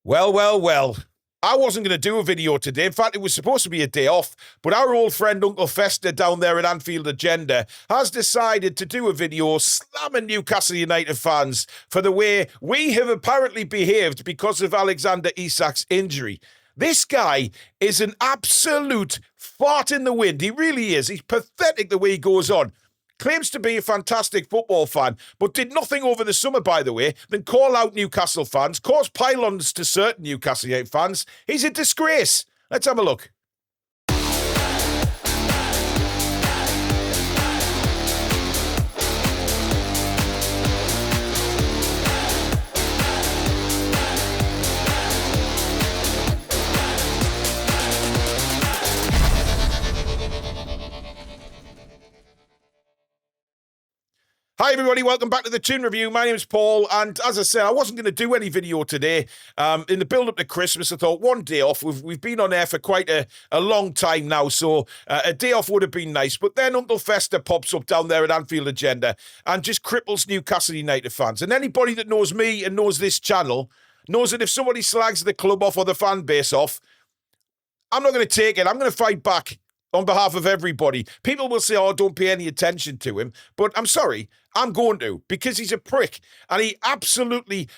Well, well, well. I wasn't going to do a video today. In fact, it was supposed to be a day off, but our old friend Uncle Fester down there at Anfield Agenda has decided to do a video slamming Newcastle United fans for the way we have apparently behaved because of Alexander Isak's injury. This guy is an absolute fart in the wind. He really is. He's pathetic the way he goes on. Claims to be a fantastic football fan, but did nothing over the summer, by the way, than call out Newcastle fans, cause pylons to certain Newcastle United fans. He's a disgrace. Let's have a look. Hi everybody, welcome back to the Toon Review. My name's Paul, and as I said, I wasn't going to do any video today. In the build-up to Christmas, I thought one day off. We've been on air for quite a long time now, so a day off would have been nice. But then Uncle Fester pops up down there at Anfield Agenda and just cripples Newcastle United fans. And anybody that knows me and knows this channel knows that if somebody slags the club off or the fan base off, I'm not going to take it. I'm going to fight back on behalf of everybody. People will say, oh, don't pay any attention to him. But I'm sorry, I'm going to, because he's a prick. And he absolutely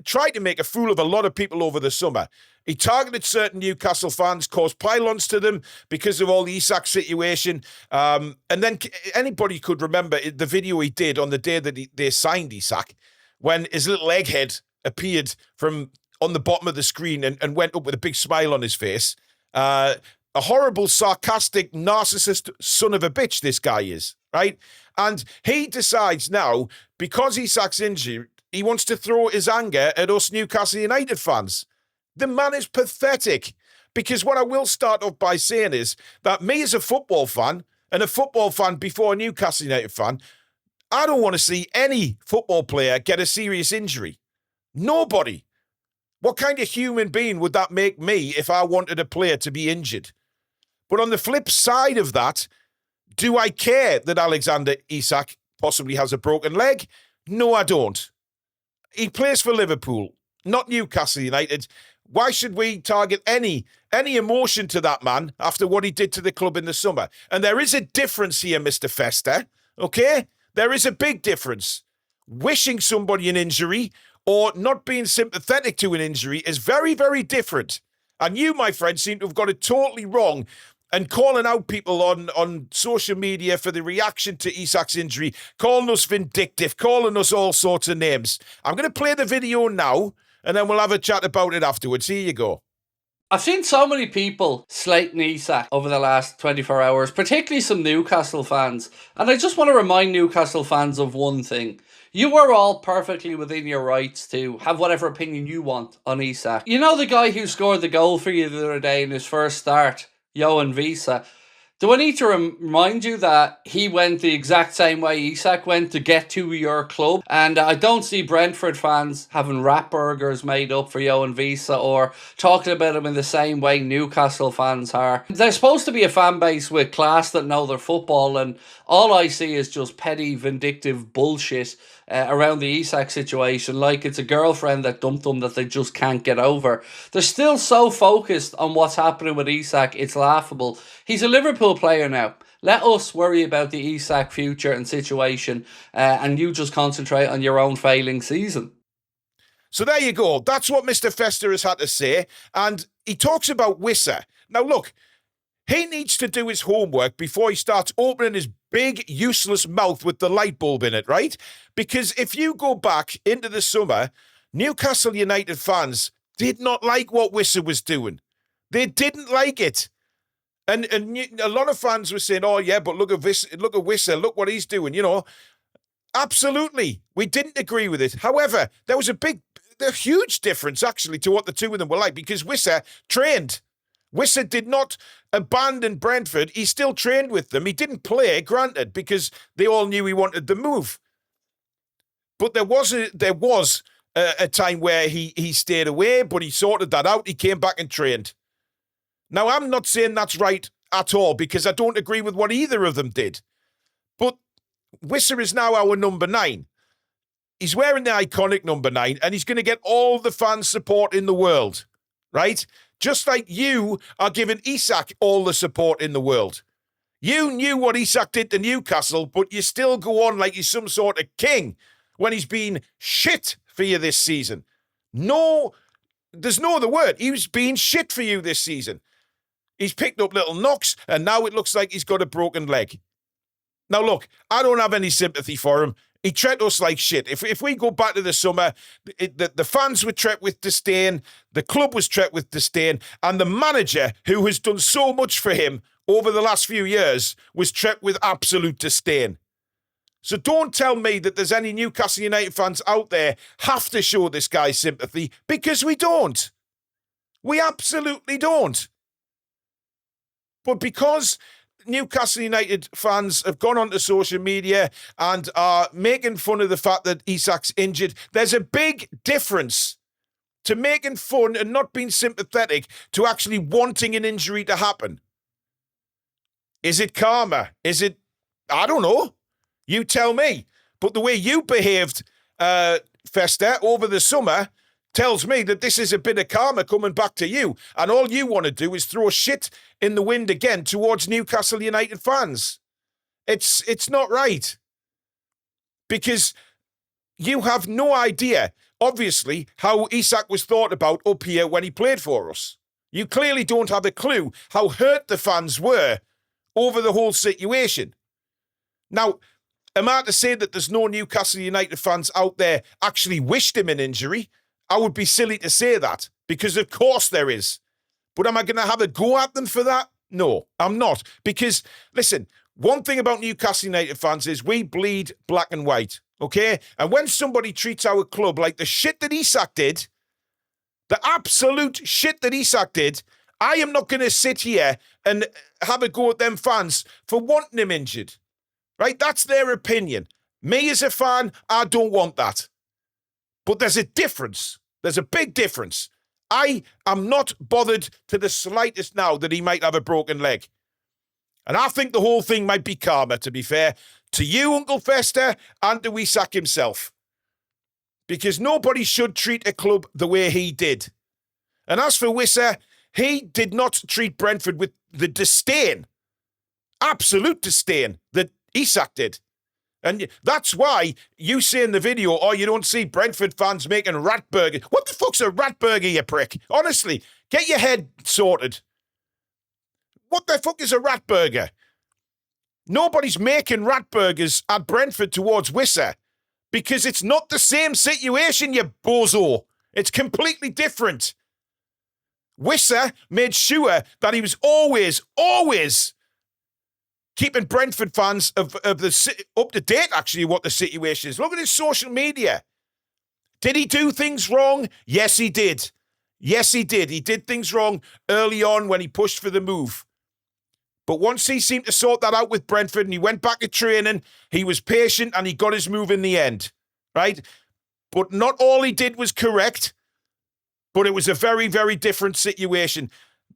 tried to make a fool of a lot of people over the summer. He targeted certain Newcastle fans, caused pylons to them because of all the Isak situation. And then anybody could remember the video he did on the day that they signed Isak, when his little egghead appeared from on the bottom of the screen and went up with a big smile on his face. A horrible, sarcastic, narcissist son of a bitch this guy is, right? And he decides now, because Isak's injured, he wants to throw his anger at us Newcastle United fans. The man is pathetic, because what I will start off by saying is that me as a football fan, and a football fan before a Newcastle United fan, I don't want to see any football player get a serious injury. Nobody. What kind of human being would that make me if I wanted a player to be injured? But on the flip side of that, do I care that Alexander Isak possibly has a broken leg? No, I don't. He plays for Liverpool, not Newcastle United. Why should we target any emotion to that man after what he did to the club in the summer? And there is a difference here, Mr. Fester, okay? There is a big difference. Wishing somebody an injury or not being sympathetic to an injury is very, very different. And you, my friend, seem to have got it totally wrong and calling out people on social media for the reaction to Isak's injury, calling us vindictive, calling us all sorts of names. I'm going to play the video now, and then we'll have a chat about it afterwards. Here you go. I've seen so many people slating Isak over the last 24 hours, particularly some Newcastle fans. And I just want to remind Newcastle fans of one thing. You are all perfectly within your rights to have whatever opinion you want on Isak. You know the guy who scored the goal for you the other day in his first start, Johan Visa? Do I need to remind you that he went the exact same way Isak went to get to your club? And I don't see Brentford fans having rat burgers made up for Johan Visa or talking about him in the same way Newcastle fans are. They're supposed to be a fan base with class that know their football, and all I see is just petty, vindictive bullshit around the Isak situation, like it's a girlfriend that dumped them that they just can't get over. They're still so focused on what's happening with Isak, it's laughable. He's a Liverpool player now. Let us worry about the Isak future and situation, and you just concentrate on your own failing season. So there you go. That's what Mr. Fester has had to say. And he talks about Wissa. Now, look, he needs to do his homework before he starts opening his big, useless mouth with the light bulb in it, right? Because if you go back into the summer, Newcastle United fans did not like what Wissa was doing. They didn't like it. And a lot of fans were saying, oh, yeah, but look at Wissa, look what he's doing, you know. Absolutely. We didn't agree with it. However, there was a huge difference, actually, to what the two of them were like, because Wissa trained. Wissa did not abandon Brentford. He still trained with them. He didn't play, granted, because they all knew he wanted the move. But there was a time where he stayed away, but he sorted that out. He came back and trained. Now, I'm not saying that's right at all, because I don't agree with what either of them did. But Wissa is now our number 9. he's wearing the iconic number 9, and he's going to get all the fan support in the world, right? Just like you are giving Isak all the support in the world. You knew what Isak did to Newcastle, but you still go on like he's some sort of king when he's been shit for you this season. No, there's no other word. He was being shit for you this season. He's picked up little knocks, and now it looks like he's got a broken leg. Now, look, I don't have any sympathy for him. He treated us like shit. If we go back to the summer, the fans were treated with disdain, the club was treated with disdain, and the manager, who has done so much for him over the last few years, was treated with absolute disdain. So don't tell me that there's any Newcastle United fans out there have to show this guy sympathy, because we don't. We absolutely don't. But because Newcastle United fans have gone onto social media and are making fun of the fact that Isak's injured, there's a big difference to making fun and not being sympathetic to actually wanting an injury to happen. Is it karma? Is it, I don't know. You tell me. But the way you behaved, Fester, over the summer tells me that this is a bit of karma coming back to you. And all you want to do is throw shit in the wind again towards Newcastle United fans. It's not right. Because you have no idea, obviously, how Isak was thought about up here when he played for us. You clearly don't have a clue how hurt the fans were over the whole situation. Now, am I to say that there's no Newcastle United fans out there actually wished him an injury? I would be silly to say that, because of course there is. But am I going to have a go at them for that? No, I'm not. Because, listen, one thing about Newcastle United fans is we bleed black and white, okay? And when somebody treats our club like the shit that Isak did, the absolute shit that Isak did, I am not going to sit here and have a go at them fans for wanting him injured, right? That's their opinion. Me as a fan, I don't want that. But there's a difference. There's a big difference. I am not bothered to the slightest now that he might have a broken leg. And I think the whole thing might be karma, to be fair, to you, Uncle Fester, and to Isak himself. Because nobody should treat a club the way he did. And as for Wissa, he did not treat Brentford with the disdain, absolute disdain, that Isak did. And that's why you say in the video, oh, you don't see Brentford fans making rat burgers. What the fuck's a rat burger, you prick? Honestly, get your head sorted. What the fuck is a rat burger? Nobody's making rat burgers at Brentford towards Wissa, because it's not the same situation, you bozo. It's completely different. Wissa made sure that he was always keeping Brentford fans of the up to date, actually, what the situation is. Look at his social media. Did he do things wrong? Yes, he did. Yes, he did. He did things wrong early on when he pushed for the move. But once he seemed to sort that out with Brentford and he went back to training, he was patient and he got his move in the end, right? But not all he did was correct, but it was a very, very different situation.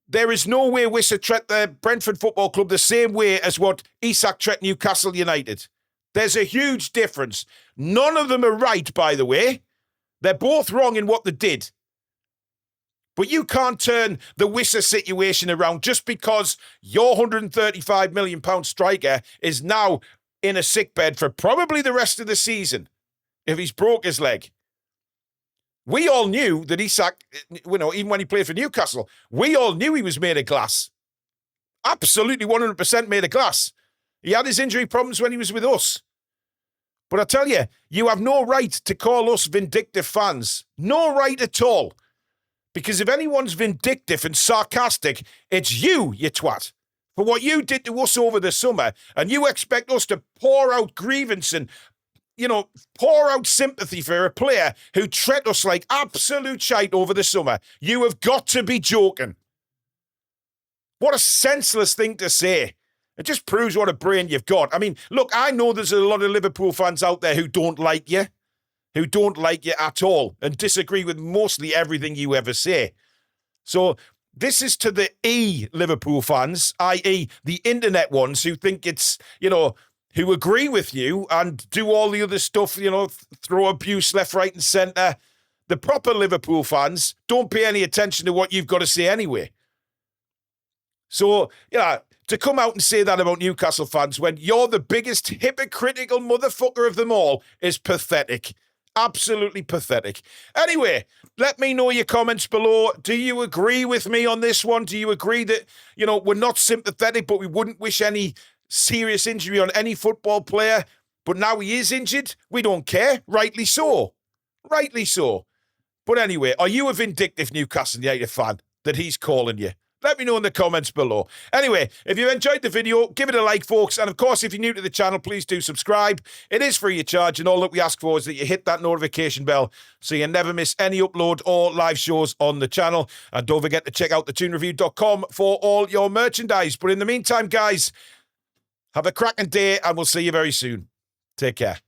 There is no way Wissa treat the Brentford Football Club the same way as what Isak treat Newcastle United. There's a huge difference. None of them are right, by the way. They're both wrong in what they did. But you can't turn the Wissa situation around just because your £135 million striker is now in a sickbed for probably the rest of the season if he's broke his leg. We all knew that Isak, even when he played for Newcastle, we all knew he was made of glass. Absolutely 100% made of glass. He had his injury problems when he was with us. But I tell you, you have no right to call us vindictive fans. No right at all. Because if anyone's vindictive and sarcastic, it's you twat. For what you did to us over the summer, and you expect us to pour out grievance and pour out sympathy for a player who treated us like absolute shite over the summer. You have got to be joking. What a senseless thing to say. It just proves what a brain you've got. I mean, look, I know there's a lot of Liverpool fans out there who don't like you at all and disagree with mostly everything you ever say. So this is to the Liverpool fans, i.e. the internet ones who think it's, who agree with you and do all the other stuff, you know, throw abuse left, right, and centre. The proper Liverpool fans don't pay any attention to what you've got to say anyway. So, yeah, to come out and say that about Newcastle fans when you're the biggest hypocritical motherfucker of them all is pathetic. Absolutely pathetic. Anyway, let me know your comments below. Do you agree with me on this one? Do you agree that, you know, we're not sympathetic, but we wouldn't wish any serious injury on any football player? But now he is injured. We don't care. Rightly so. Rightly so. But anyway, are you a vindictive Newcastle United fan that he's calling you? Let me know in the comments below. Anyway, if you enjoyed the video, give it a like, folks. And of course, if you're new to the channel, please do subscribe. It is free of charge, and all that we ask for is that you hit that notification bell so you never miss any upload or live shows on the channel. And don't forget to check out thetoonreview.com for all your merchandise. But in the meantime, guys, have a cracking day, and we'll see you very soon. Take care.